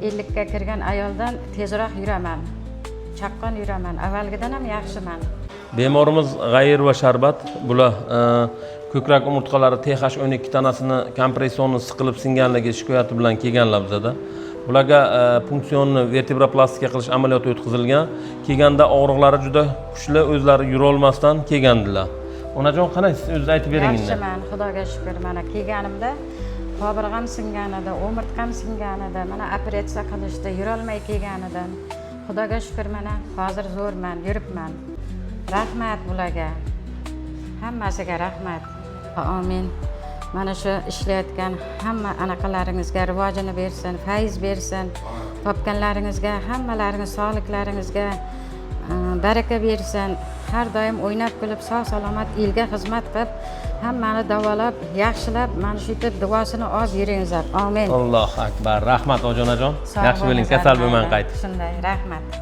50 ga kirgan ayoldan tezroq yuraman. Chaqqon yuraman. Avvalgidan ham yaxshiman. Bemorimiz G'ayir va Sharbat bular ko'krak umurtqalari TH12 tanasini kompressionni siqilib singanligi shikoyati bilan kelganlar bizada. Bularga punksionni vertebraplastika qilish amaliyoti o'tkazilgan. Kelganda og'riqlari juda kuchli, o'zlari yura olmasdan kelgandilar. Onajon qanday o'zingiz aytib bering endi. Yaxshiman, Xudoga shukr. Mana kelganimda qobirg'am singan edi, o'mirtqam singan edi. Mana operatsiya qilishdi, yura olmay kelganidan. Xudoga shukr, mana hozir zo'rman, yuribman. Rahmat bularga. Hammasiga rahmat. Amin. Mana shu ishlayotgan hamma anaqalaringizga rivojini bersin, fayz bersin. Topganlaringizga, hammalaringiz sog'liklaringizga baraka bersin. Har doim o'ynab kulib, sog'-salomat elga xizmat qilib, hammani davolab, yaxshilab, mana shu deb duosini olib yuringizlar. Amin. Allohu akbar. Rahmat ojonajon. Yaxshi bo'ling, kasal bo'lmang qaytib. Shunday, rahmat.